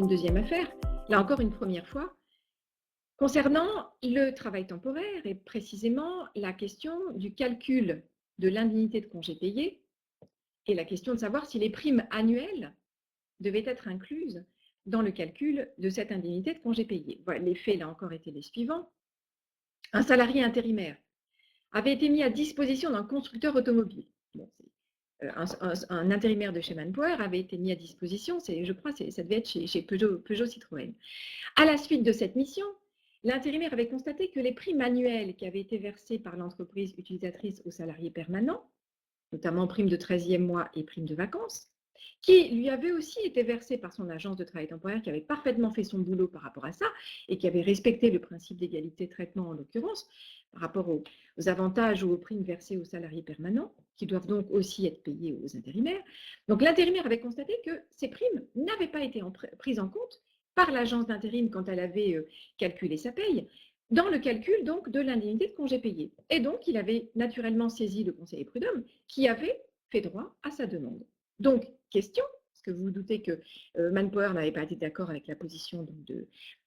une deuxième affaire, là encore une première fois, concernant le travail temporaire et précisément la question du calcul de l'indemnité de congé payé et la question de savoir si les primes annuelles devaient être incluses dans le calcul de cette indemnité de congé payé. Voilà, les faits, là encore, étaient les suivants. Un salarié intérimaire avait été mis à disposition d'un constructeur automobile. Bon, un intérimaire de chez Manpower avait été mis à disposition, je crois, ça devait être chez Peugeot Citroën. À la suite de cette mission, l'intérimaire avait constaté que les primes annuelles qui avaient été versées par l'entreprise utilisatrice aux salariés permanents, notamment primes de 13e mois et primes de vacances, qui lui avaient aussi été versées par son agence de travail temporaire, qui avait parfaitement fait son boulot par rapport à ça et qui avait respecté le principe d'égalité de traitement en l'occurrence, par rapport aux avantages ou aux primes versées aux salariés permanents, qui doivent donc aussi être payés aux intérimaires. Donc l'intérimaire avait constaté que ces primes n'avaient pas été prises en compte par l'agence d'intérim quand elle avait calculé sa paye, dans le calcul donc de l'indemnité de congé payé. Et donc, il avait naturellement saisi le conseiller prud'homme qui avait fait droit à sa demande. Donc, question, parce que vous vous doutez que Manpower n'avait pas été d'accord avec la position donc,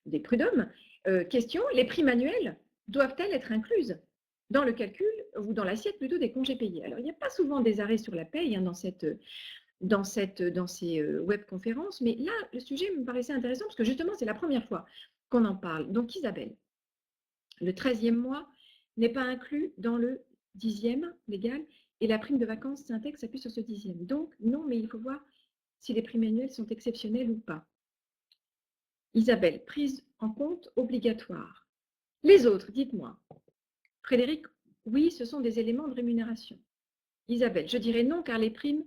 des prud'hommes, question, les primes annuelles doivent-elles être incluses dans le calcul ou dans l'assiette plutôt des congés payés? Alors, il n'y a pas souvent des arrêts sur la paye dans ces webconférences, mais là, le sujet me paraissait intéressant parce que justement, c'est la première fois qu'on en parle. Donc, Isabelle, le 13e mois n'est pas inclus dans le 10e légal et la prime de vacances s'intègre, s'appuie sur ce 10e. Donc, non, mais il faut voir si les primes annuelles sont exceptionnelles ou pas. Isabelle, prise en compte obligatoire. Les autres, dites-moi. Frédéric, oui, ce sont des éléments de rémunération. Isabelle, je dirais non car les primes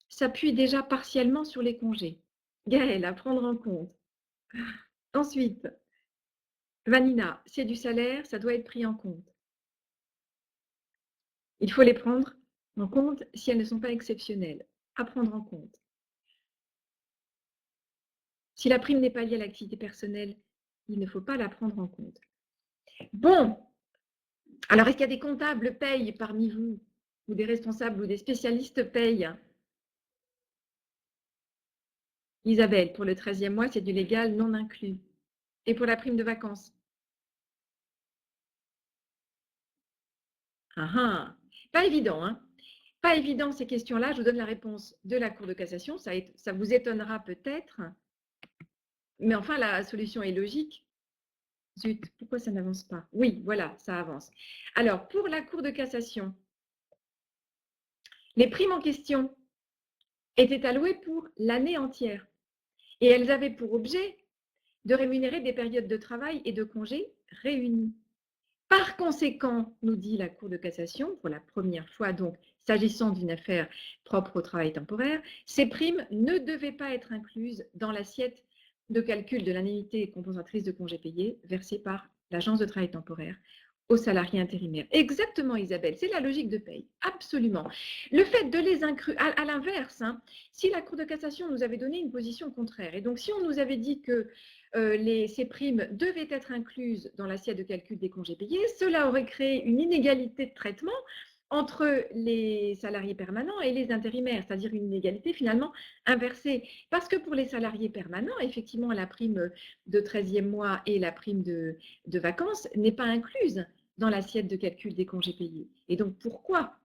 s'appuient déjà partiellement sur les congés. Gaëlle, à prendre en compte. Ensuite, Vanina, c'est du salaire, ça doit être pris en compte. Il faut les prendre en compte si elles ne sont pas exceptionnelles. À prendre en compte. Si la prime n'est pas liée à l'activité personnelle, il ne faut pas la prendre en compte. Bon, alors est-ce qu'il y a des comptables payent parmi vous, ou des responsables ou des spécialistes payent? Isabelle, pour le 13e mois, c'est du légal non inclus. Et pour la prime de vacances? Ah ah, pas évident, hein? Pas évident ces questions-là. Je vous donne la réponse de la Cour de cassation. Ça vous étonnera peut-être, mais enfin, la solution est logique. Zut, pourquoi ça n'avance pas? Oui, voilà, ça avance. Alors, pour la Cour de cassation, les primes en question étaient allouées pour l'année entière et elles avaient pour objet de rémunérer des périodes de travail et de congés réunies. Par conséquent, nous dit la Cour de cassation, pour la première fois donc, s'agissant d'une affaire propre au travail temporaire, ces primes ne devaient pas être incluses dans l'assiette de calcul de l'indemnité compensatrice de congés payés versée par l'agence de travail temporaire aux salariés intérimaires. Exactement, Isabelle, c'est la logique de paye, absolument. Le fait de les inclure, à l'inverse, hein, si la Cour de cassation nous avait donné une position contraire, et donc si on nous avait dit que ces primes devaient être incluses dans l'assiette de calcul des congés payés, cela aurait créé une inégalité de traitement entre les salariés permanents et les intérimaires, c'est-à-dire une inégalité finalement inversée. Parce que pour les salariés permanents, effectivement, la prime de 13e mois et la prime de vacances n'est pas incluse dans l'assiette de calcul des congés payés. Et donc, pourquoi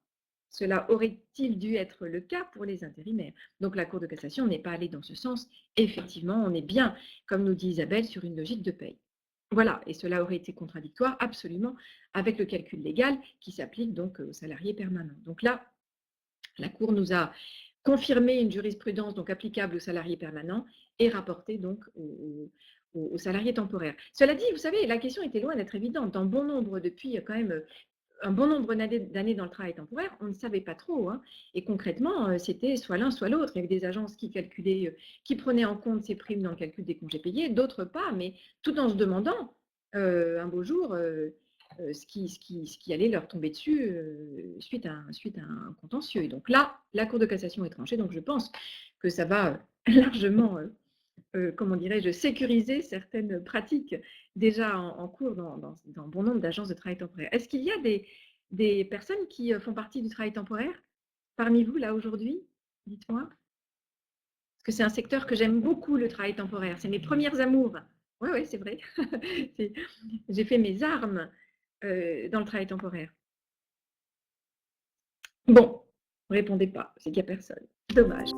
cela aurait-il dû être le cas pour les intérimaires? Donc, la Cour de cassation n'est pas allée dans ce sens. Effectivement, on est bien, comme nous dit Isabelle, sur une logique de paye. Voilà, et cela aurait été contradictoire absolument avec le calcul légal qui s'applique donc aux salariés permanents. Donc là, la Cour nous a confirmé une jurisprudence donc applicable aux salariés permanents et rapportée donc aux salariés temporaires. Cela dit, vous savez, la question était loin d'être évidente. Dans bon nombre, depuis quand même un bon nombre d'années dans le travail temporaire, on ne savait pas trop. Hein. Et concrètement, c'était soit l'un, soit l'autre. Il y avait des agences qui calculaient, qui prenaient en compte ces primes dans le calcul des congés payés, d'autres pas, mais tout en se demandant un beau jour ce qui allait leur tomber dessus suite à un contentieux. Et donc là, la Cour de cassation est tranchée, donc je pense que ça va largement comment dirais-je, sécuriser certaines pratiques déjà en cours dans bon nombre d'agences de travail temporaire. Est-ce qu'il y a des personnes qui font partie du travail temporaire parmi vous, là, aujourd'hui? Dites-moi. Parce que c'est un secteur que j'aime beaucoup, le travail temporaire. C'est mes premières amours. Oui, oui, c'est vrai. J'ai fait mes armes dans le travail temporaire. Bon, vous répondez pas, c'est qu'il n'y a personne. Dommage.